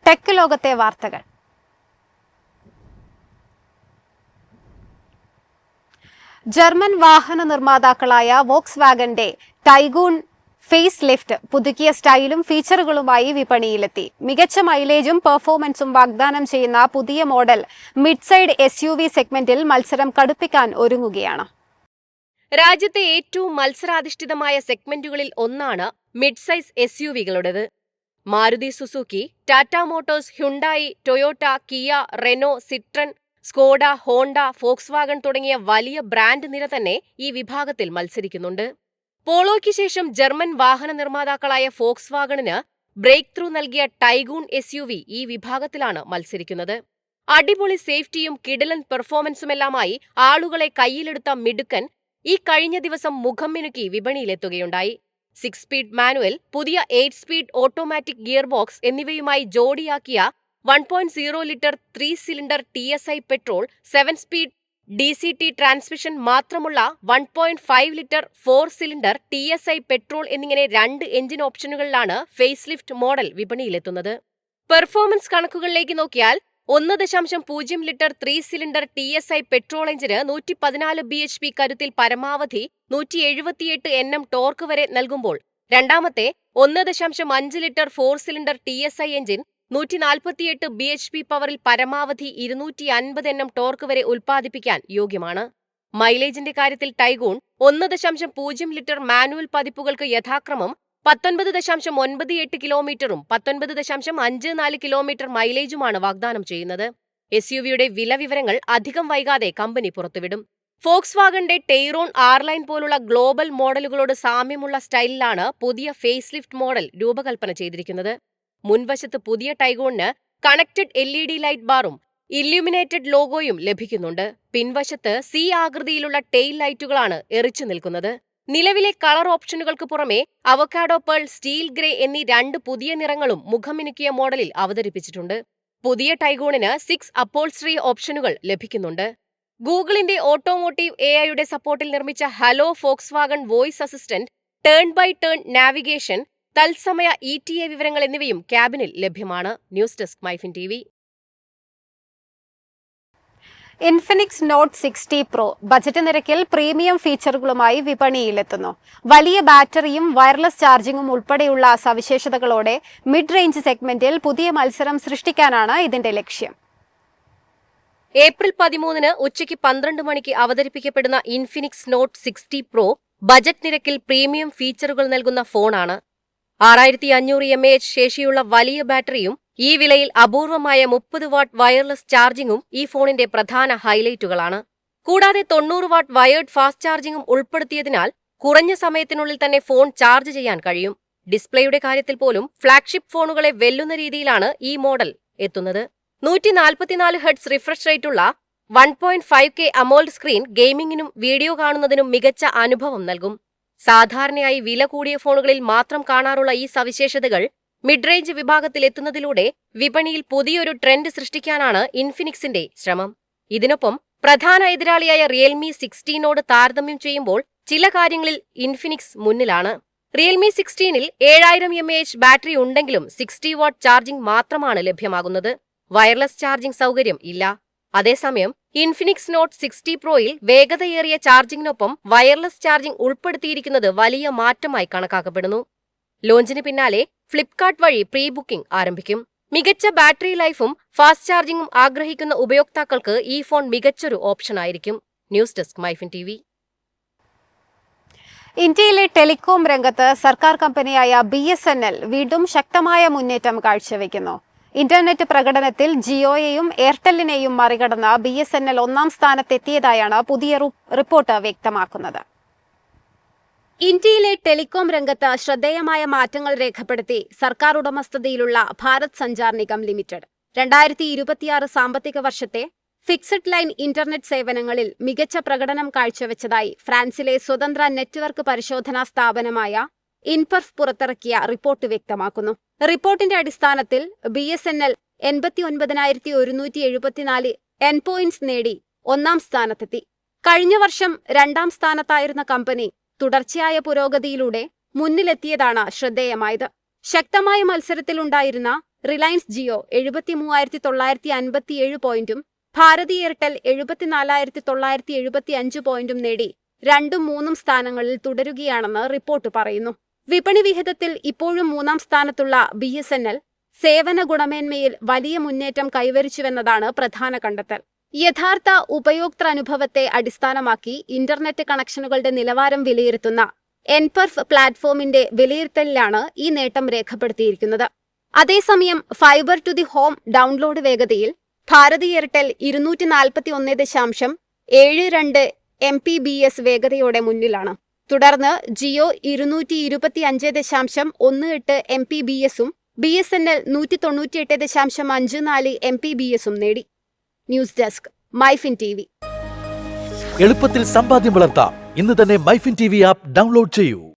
Tech ലോകത്തെ വാർത്തകൾ. German വാഹന നിർമ്മാതാക്കളായ വോക്സ്വാഗന്റെ ടൈഗൂൺ ഫേസ് ലിഫ്റ്റ് പുതുക്കിയ സ്റ്റൈലും ഫീച്ചറുകളുമായി വിപണിയിലെത്തി. മികച്ച മൈലേജും പെർഫോമൻസും വാഗ്ദാനം ചെയ്യുന്ന പുതിയ മോഡൽ മിഡ് സൈഡ് SUV സെഗ്മെന്റിൽ മത്സരം കടുപ്പിക്കാൻ ഒരുങ്ങുകയാണ്. രാജ്യത്തെ ഏറ്റവും മത്സരാധിഷ്ഠിതമായ സെഗ്മെന്റുകളിൽ ഒന്നാണ് മിഡ് സൈസ് SUVകളുടേത്. Maruti Suzuki, Tata Motors, Hyundai, Toyota, Kia, Renault, Citroen, Skoda, Honda, Volkswagen തുടങ്ങിയ വലിയ ബ്രാൻഡ് നിര തന്നെ ഈ വിഭാഗത്തിൽ മത്സരിക്കുന്നുണ്ട്. പോളോയ്ക്ക് ശേഷം ജർമ്മൻ വാഹന നിർമ്മാതാക്കളായ ഫോക്സ്വാഗണിന് ബ്രേക്ക് ത്രൂ നൽകിയ ടൈഗൂൺ SUV ഈ വിഭാഗത്തിലാണ് മത്സരിക്കുന്നത്. അടിപൊളി സേഫ്റ്റിയും കിടിലൻ പെർഫോമൻസുമെല്ലാമായി ആളുകളെ കയ്യിലെടുത്ത മിടുക്കൻ ഈ കഴിഞ്ഞ ദിവസം മുഖം മിനുക്കി വിപണിയിലെത്തുകയുണ്ടായി. 6 സ്പീഡ് മാനുവൽ, പുതിയ 8 സ്പീഡ് ഓട്ടോമാറ്റിക് ഗിയർ ബോക്സ് എന്നിവയുമായി ജോഡിയാക്കിയ 1.0 litre 3 cylinder TSI petrol, 7 speed DCT transmission മാത്രമുള്ള 1.5 ലിറ്റർ 4 സിലിണ്ടർ TSI പെട്രോൾ എന്നിങ്ങനെ 2 എഞ്ചിൻ ഓപ്ഷനുകളിലാണ് ഫേസ് ലിഫ്റ്റ് മോഡൽ വിപണിയിലെത്തുന്നത്. പെർഫോമൻസ് കണക്കുകളിലേക്ക് നോക്കിയാൽ 1.0 ലിറ്റർ 3 സിലിണ്ടർ TSI പെട്രോൾ എഞ്ചിന് 114 bhp കരുത്തിൽ പരമാവധി 178 Nm ടോർക്ക് വരെ നൽകുമ്പോൾ രണ്ടാമത്തെ 1.5 litre 4 cylinder TSI engine 148 bhp പവറിൽ പരമാവധി 250 Nm ടോർക്ക് വരെ ഉൽപ്പാദിപ്പിക്കാൻ യോഗ്യമാണ്. മൈലേജിന്റെ കാര്യത്തിൽ ടൈഗൂൺ 1.0 ലിറ്റർ മാനുവൽ പതിപ്പുകൾക്ക് യഥാക്രമം 19.98 കിലോമീറ്ററും 19.54 കിലോമീറ്റർ മൈലേജുമാണ് വാഗ്ദാനം ചെയ്യുന്നത്. SUVയുടെ വില വിവരങ്ങൾ അധികം വൈകാതെ കമ്പനി പുറത്തുവിടും. ഫോക്സ്വാഗന്റെ ടെയ്റോൺ R-ലൈൻ പോലുള്ള ഗ്ലോബൽ മോഡലുകളോട് സാമ്യമുള്ള സ്റ്റൈലിലാണ് പുതിയ ഫേസ് ലിഫ്റ്റ് മോഡൽ രൂപകൽപ്പന ചെയ്തിരിക്കുന്നത്. മുൻവശത്ത് പുതിയ ടൈഗൂണിന് കണക്റ്റഡ് LED ലൈറ്റ് ബാറും ഇല്യൂമിനേറ്റഡ് ലോഗോയും ലഭിക്കുന്നുണ്ട്. പിൻവശത്ത് C ആകൃതിയിലുള്ള ടെയിൽ ലൈറ്റുകളാണ് എറിച്ചു നിൽക്കുന്നത്. നിലവിലെ കളർ ഓപ്ഷനുകൾക്ക് പുറമെ അവക്കാഡോ പേൾ, സ്റ്റീൽ ഗ്രേ എന്നീ 2 പുതിയ നിറങ്ങളും മുഖമിനുക്കിയ മോഡലിൽ അവതരിപ്പിച്ചിട്ടുണ്ട്. പുതിയ ടൈഗൂണിന് 6 അപ്പോൾസ്ട്രി ഓപ്ഷനുകൾ ലഭിക്കുന്നുണ്ട്. ഗൂഗിളിന്റെ ഓട്ടോമോട്ടീവ് AIയുടെ സപ്പോർട്ടിൽ നിർമ്മിച്ച hello Volkswagen voice assistant, turn by turn navigation, തത്സമയ ETA വിവരങ്ങൾ എന്നിവയും ക്യാബിനിൽ ലഭ്യമാണ്. News desk MyFin TV. Infinix note 60 Pro budget നിരക്കിൽ പ്രീമിയം ഫീച്ചറുകളുമായി വിപണിയിലെത്തുന്നു. വലിയ ബാറ്ററിയും വയർലെസ് ചാർജിംഗും ഉൾപ്പെടെയുള്ള സവിശേഷതകളോടെ മിഡ് റേഞ്ച് സെഗ്മെന്റിൽ പുതിയ മത്സരം സൃഷ്ടിക്കാനാണ് ഇതിന്റെ ലക്ഷ്യം. ഏപ്രിൽ 13 ഉച്ചയ്ക്ക് 12 മണിക്ക് അവതരിപ്പിക്കപ്പെടുന്ന ഇൻഫിനിക്സ് നോട്ട് 60 Pro ബജറ്റ് നിരക്കിൽ പ്രീമിയം ഫീച്ചറുകൾ നൽകുന്ന ഫോണാണ്. 6500 mAh ശേഷിയുള്ള വലിയ ബാറ്ററിയും ഈ വിലയിൽ അപൂർവമായ 30 വാട്ട് വയർലെസ് ചാർജിംഗും ഈ ഫോണിന്റെ പ്രധാന ഹൈലൈറ്റുകളാണ്. കൂടാതെ 90 വാട്ട് വയേർഡ് ഫാസ്റ്റ് ചാർജിംഗും ഉൾപ്പെടുത്തിയതിനാൽ കുറഞ്ഞ സമയത്തിനുള്ളിൽ തന്നെ ഫോൺ ചാർജ് ചെയ്യാൻ കഴിയും. ഡിസ്പ്ലേയുടെ കാര്യത്തിൽ പോലും ഫ്ളാഗ്ഷിപ്പ് ഫോണുകളെ വെല്ലുന്ന രീതിയിലാണ് ഈ മോഡൽ എത്തുന്നത്. 144 Hz റിഫ്രഷ് റേറ്റുള്ള 1.5K അമോൾഡ് സ്ക്രീൻ ഗെയിമിംഗിനും വീഡിയോ കാണുന്നതിനും മികച്ച അനുഭവം നൽകും. സാധാരണയായി വില കൂടിയ ഫോണുകളിൽ മാത്രം കാണാറുള്ള ഈ സവിശേഷതകൾ മിഡ് റേഞ്ച് വിഭാഗത്തിൽ എത്തുന്നതിലൂടെ വിപണിയിൽ പുതിയൊരു ട്രെൻഡ് സൃഷ്ടിക്കാനാണ് ഇൻഫിനിക്സിന്റെ ശ്രമം. ഇതിനൊപ്പം പ്രധാന എതിരാളിയായ റിയൽമി 16നോട് താരതമ്യം ചെയ്യുമ്പോൾ ചില കാര്യങ്ങളിൽ ഇൻഫിനിക്സ് മുന്നിലാണ്. റിയൽമി 16ൽ 7000 mAh ബാറ്ററി ഉണ്ടെങ്കിലും 60 വാട്ട് ചാർജിംഗ് മാത്രമാണ് ലഭ്യമാകുന്നത്. വയർലെസ് ചാർജിംഗ് സൗകര്യം ഇല്ല. അതേസമയം ഇൻഫിനിക്സ് നോട്ട് 60 Proയിൽ വേഗതയേറിയ ചാർജിംഗിനൊപ്പം വയർലെസ് ചാർജിംഗ് ഉൾപ്പെടുത്തിയിരിക്കുന്നത് വലിയ മാറ്റമായി കണക്കാക്കപ്പെടുന്നു. ലോഞ്ചിന് പിന്നാലെ ഫ്ലിപ്കാർട്ട് വഴി പ്രീ ബുക്കിംഗ് ആരംഭിക്കും. മികച്ച ബാറ്ററി ലൈഫും ഫാസ്റ്റ് ചാർജിംഗും ആഗ്രഹിക്കുന്ന ഉപയോക്താക്കൾക്ക് ഈ ഫോൺ മികച്ചൊരു ഓപ്ഷനായിരിക്കും. News desk MyFin TV. ഇന്ത്യയിലെ ടെലികോം രംഗത്ത് സർക്കാർ കമ്പനിയായ BSNL വീണ്ടും ശക്തമായ മുന്നേറ്റം കാഴ്ചവെക്കുന്നു. ഇന്റർനെറ്റ് പ്രകടനത്തിൽ ജിയോയെയും എയർടെല്ലിനെയും മറികടന്ന് BSNL 1ാം സ്ഥാനത്തെത്തിയതായാണ് പുതിയ റിപ്പോർട്ട് വ്യക്തമാക്കുന്നത്. ഇന്ത്യയിലെ ടെലികോം രംഗത്ത് ശ്രദ്ധേയമായ മാറ്റങ്ങൾ രേഖപ്പെടുത്തി സർക്കാർ ഉടമസ്ഥതയിലുള്ള ഭാരത് സഞ്ചാർ നിഗം ലിമിറ്റഡ് 2026 സാമ്പത്തിക വർഷത്തെ ഫിക്സഡ് ലൈൻ ഇന്റർനെറ്റ് സേവനങ്ങളിൽ മികച്ച പ്രകടനം കാഴ്ചവെച്ചതായി ഫ്രാൻസിലെ സ്വതന്ത്ര നെറ്റ്വർക്ക് പരിശോധനാ സ്ഥാപനമായ ഇൻപെർഫ് പുറത്തിറക്കിയ റിപ്പോർട്ട് വ്യക്തമാക്കുന്നു. റിപ്പോർട്ടിന്റെ അടിസ്ഥാനത്തിൽ BSNL 89,174 എൻപോയിന്റ്സ് നേടി 1ാം സ്ഥാനത്തെത്തി. കഴിഞ്ഞ വർഷം 2ാം സ്ഥാനത്തായിരുന്ന കമ്പനി തുടർച്ചയായ പുരോഗതിയിലൂടെ മുന്നിലെത്തിയതാണ് ശ്രദ്ധേയമായത്. ശക്തമായ മത്സരത്തിലുണ്ടായിരുന്ന റിലയൻസ് ജിയോ 73,957 പോയിന്റും ഭാരതി എയർടെൽ 74,975 പോയിന്റും നേടി 2ഉം 3ഉം സ്ഥാനങ്ങളിൽ തുടരുകയാണെന്ന് റിപ്പോർട്ട് പറയുന്നു. വിപണി വിഹിതത്തിൽ ഇപ്പോഴും 3ാം സ്ഥാനത്തുള്ള BSNL സേവന ഗുണമേന്മയിൽ വലിയ മുന്നേറ്റം കൈവരിച്ചുവെന്നതാണ് പ്രധാന കണ്ടെത്തൽ. യഥാർത്ഥ ഉപയോക്തൃ അനുഭവത്തെ അടിസ്ഥാനമാക്കി ഇന്റർനെറ്റ് കണക്ഷനുകളുടെ നിലവാരം വിലയിരുത്തുന്ന എൻപെർഫ് പ്ലാറ്റ്ഫോമിന്റെ വിലയിരുത്തലിലാണ് ഈ നേട്ടം രേഖപ്പെടുത്തിയിരിക്കുന്നത്. അതേസമയം fiber to the home download വേഗതയിൽ ഭാരതി എയർടെൽ 241.72 Mbps വേഗതയോടെ മുന്നിലാണ്. തുടർന്ന് ജിയോ 225.18 Mbps-ഉം BSNL 198.54 Mbps-ഉം നേടി. News desk MyFin TV. എളുപ്പത്തിൽ സമ്പാദ്യം വളർത്താം. ഇന്ന് തന്നെ മൈഫിൻ TV ആപ്പ് ഡൗൺലോഡ് ചെയ്യൂ.